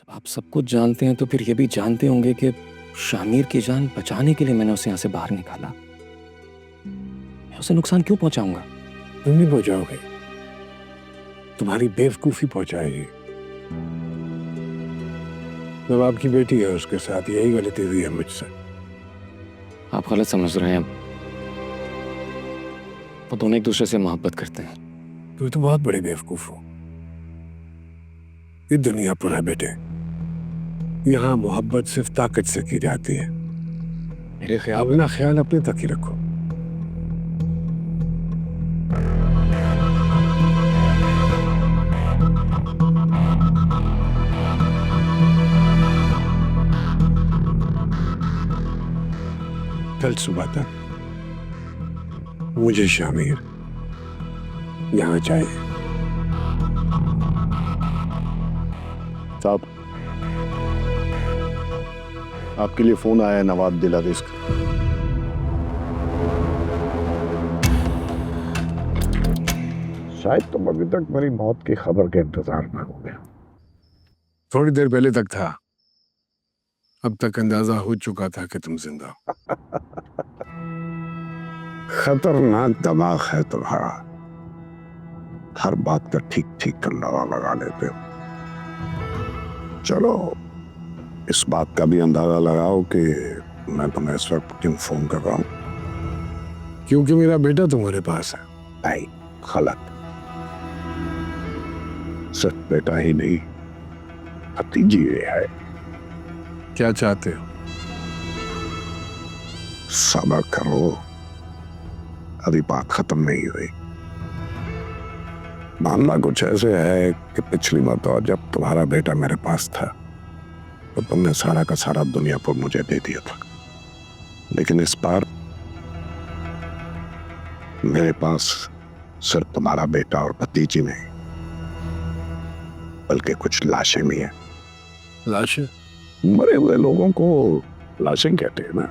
आप सब कुछ जानते हैं तो फिर ये भी जानते होंगे कि शामिर की जान बचाने के लिए मैंने उसे यहाँ से बाहर निकाला। मैं उसे नुकसान क्यों पहुंचाऊंगा? तुम नहीं पहुंचाओगे, तुम्हारी बेवकूफी पहुंचाएगी। जब आपकी बेटी है उसके साथ यही गलती हुई है मुझसे। आप गलत समझ रहे हैं। वो दोनों एक दूसरे से मोहब्बत करते हैं। तू तो बहुत बड़े बेवकूफ हो। ये दुनिया पर है बेटे, यहाँ मोहब्बत सिर्फ ताकत से की जाती है। मेरे ख्याल अपना ख्याल अपने तक ही रखो। कल सुबह तक मुझे शामिर यहाँ चाहिए। साहब, आपके लिए फोन आया है नवाब दिलावेज का। शायद तुम अभी तक मेरी मौत की खबर के इंतजार में हो गया। थोड़ी देर पहले तक था, अब तक अंदाजा हो चुका था कि तुम जिंदा हो। खतरनाक दिमाग है तुम्हारा, हर बात का ठीक ठीक अंदाजा लगा लेते हो। चलो, इस बात का भी अंदाजा लगाओ कि मैं तुम्हें इस वक्त क्यों फोन कर रहा हूं। क्योंकि मेरा बेटा तुम्हारे पास है। नहीं, गलत। सिर्फ बेटा ही नहीं, भतीजी ये है। क्या चाहते हो? सब्र करो, अभी बात खत्म नहीं हुई। मामला कुछ ऐसे है कि पिछली मरतबा जब तुम्हारा बेटा मेरे पास था तो तुमने सारा का सारा दुनिया पर मुझे दे दिया था, लेकिन इस बार मेरे पास सिर्फ तुम्हारा बेटा और भतीजी नहीं, बल्कि कुछ लाशें भी हैं। लाशें? मरे हुए लोगों को लाशें कहते हैं ना,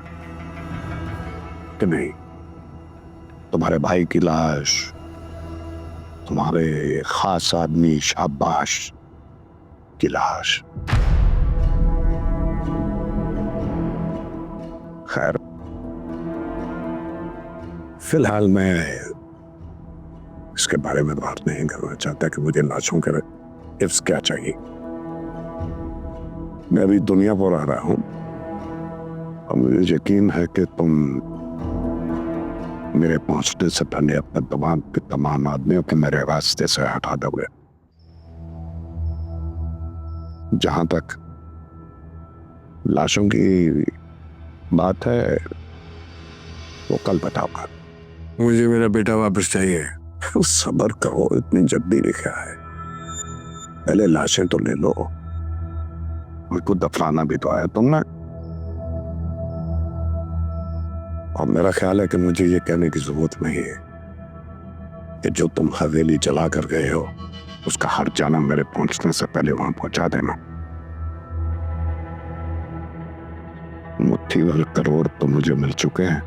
कि नहीं? तुम्हारे भाई की लाश, तुम्हारे खास आदमी शाबाश की लाश। खैर, फिलहाल मैं इसके बारे में बात नहीं करना चाहता कि मुझे लाशों के हिफ्स क्या चाहिए। मैं अभी दुनिया पर आ रहा हूं और मुझे यकीन है कि तुम मेरे पहुंचने से पहले अपने दिमाग के तमाम आदमियों को मेरे रास्ते से हटा दोगे। जहां तक लाशों की बात है वो कल बताऊंगा। मुझे मेरा बेटा वापस चाहिए। सब्र करो, इतनी जल्दी भी क्या है? पहले लाशें तो ले लो, उनको दफनाना भी तो आया तुमने। और मेरा ख्याल है कि मुझे ये कहने की जरूरत नहीं है कि जो तुम हवेली जला कर गए हो उसका हर जाना मेरे पहुंचने से पहले वहां पहुंचा देना। मुट्ठी भर करोड़ तो मुझे मिल चुके हैं,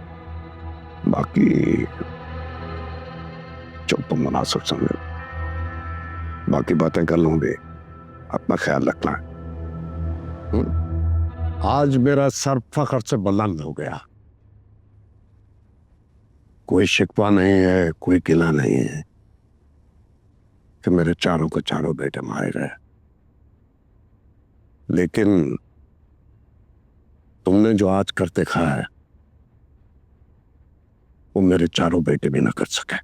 बाकी जो तुम मुनासिब समझो। बाकी बातें कर लूंगी, अपना ख्याल रखना। आज मेरा सर फख्र से बुलंद हो गया। कोई शिकवा नहीं है, कोई गिला नहीं है कि मेरे चारों के चारों बेटे मारे गए, लेकिन तुमने जो आज कर देखा है वो मेरे चारों बेटे भी ना कर सके।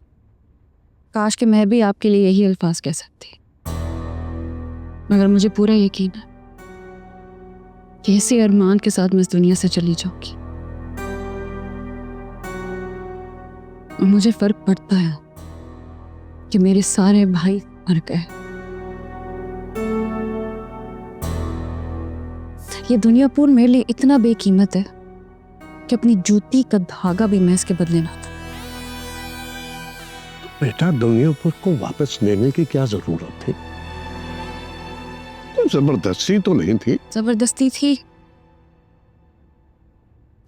काश कि मैं भी आपके लिए यही अल्फाज कह सकती, मगर मुझे पूरा यकीन है कि इसी अरमान के साथ मैं इस दुनिया से चली जाऊंगी। और मुझे फर्क पड़ता है कि मेरे सारे भाई मर गए। ये दुनिया पूर मेरे लिए इतना बेकीमत है कि अपनी जूती का धागा भी मैं इसके बदले ना दूं। बेटा, दुनियापुर को वापस लेने की क्या जरूरत थी? तो जबरदस्ती तो नहीं थी। जबरदस्ती थी,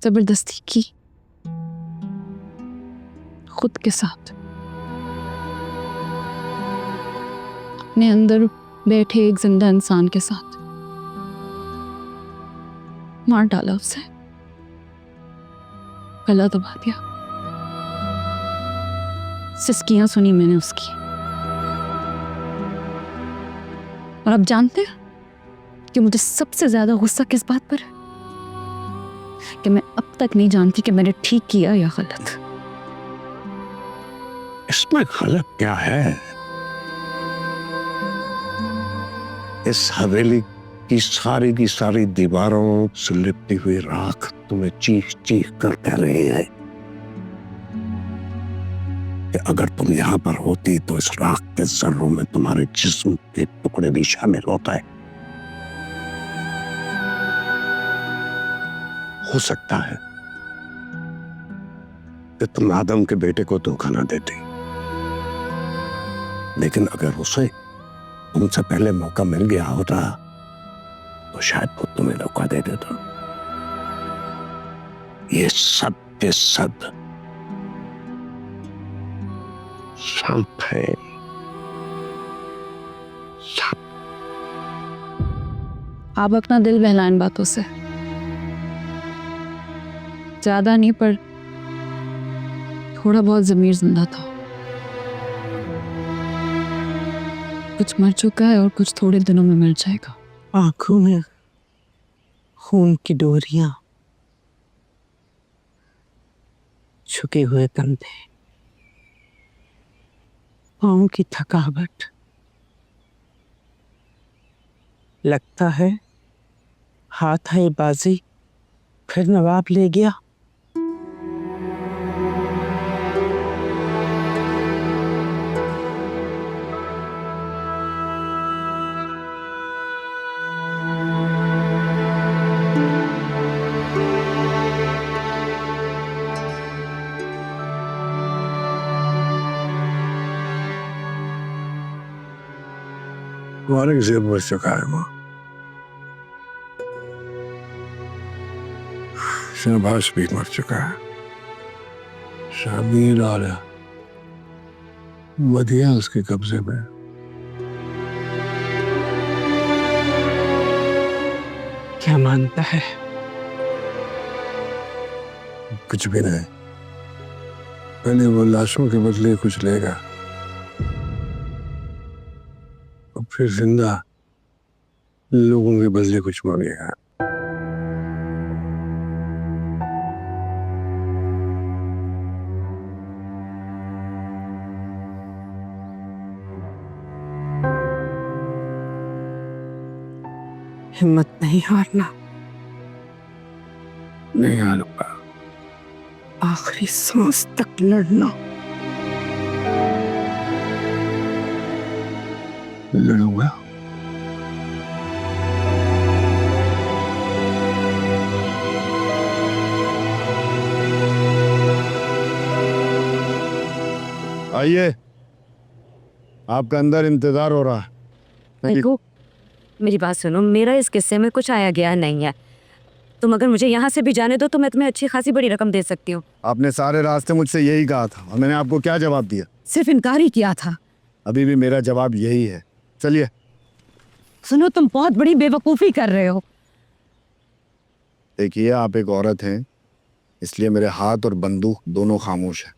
जबरदस्ती की खुद के साथ, अपने अंदर बैठे एक जिंदा इंसान के साथ। मार डाला उसे, गला दबा दिया, सिसकियां सुनी मैंने उसकी। और अब जानते हैं कि मुझे सबसे ज्यादा गुस्सा किस बात पर है? कि मैं अब तक नहीं जानती कि मैंने ठीक किया या गलत। इसमें गलत क्या है? इस हवेली की सारी दीवारों से लिपटी हुई राख तुम्हें चीख चीख कर कह रही है कि अगर तुम यहां पर होती तो इस राख के जर्रों में तुम्हारे जिस्म के टुकड़े भी शामिल होता है। हो सकता है कि तुम आदम के बेटे को धोखा ना देती, लेकिन अगर उसे तुमसे पहले मौका मिल गया होता तो शायद वो तुम्हें धोखा दे देता। ये सब के सब है। आप अपना दिल बहलाएं इन बातों से, ज्यादा नहीं पर थोड़ा बहुत ज़मीर जिंदा था। कुछ मर चुका है और कुछ थोड़े दिनों में मर जाएगा। आंखों में खून की डोरियां, झुके हुए कंधे, पाँव की थकावट, लगता है हाथ है बाजी फिर नवाब ले गया। औरंगजेब मर चुका है माँ, शहबाज भी मर चुका है, शामीर और मदिया उसके कब्जे में। क्या मानता है? कुछ भी नहीं, पहले वो लाशों के बदले कुछ लेगा और फिर जिंदा लोगों के बदले कुछ मांगेगा। हिम्मत नहीं हारना, नहीं हारूंगा, आखिरी सांस तक लड़ना। लड़ूंगा। आइए, आपका अंदर इंतजार हो रहा है। देखो, मेरी बात सुनो, मेरा इस किस्से में कुछ आया गया नहीं है। तुम अगर मुझे यहाँ से भी जाने दो तो मैं तुम्हें अच्छी खासी बड़ी रकम दे सकती हूँ। आपने सारे रास्ते मुझसे यही कहा था और मैंने आपको क्या जवाब दिया? सिर्फ इनकार ही किया था। अभी भी मेरा जवाब यही है। चलिए। सुनो, तुम बहुत बड़ी बेवकूफ़ी कर रहे हो। देखिए, आप एक औरत हैं, इसलिए मेरे हाथ और बंदूक दोनों खामोश हैं।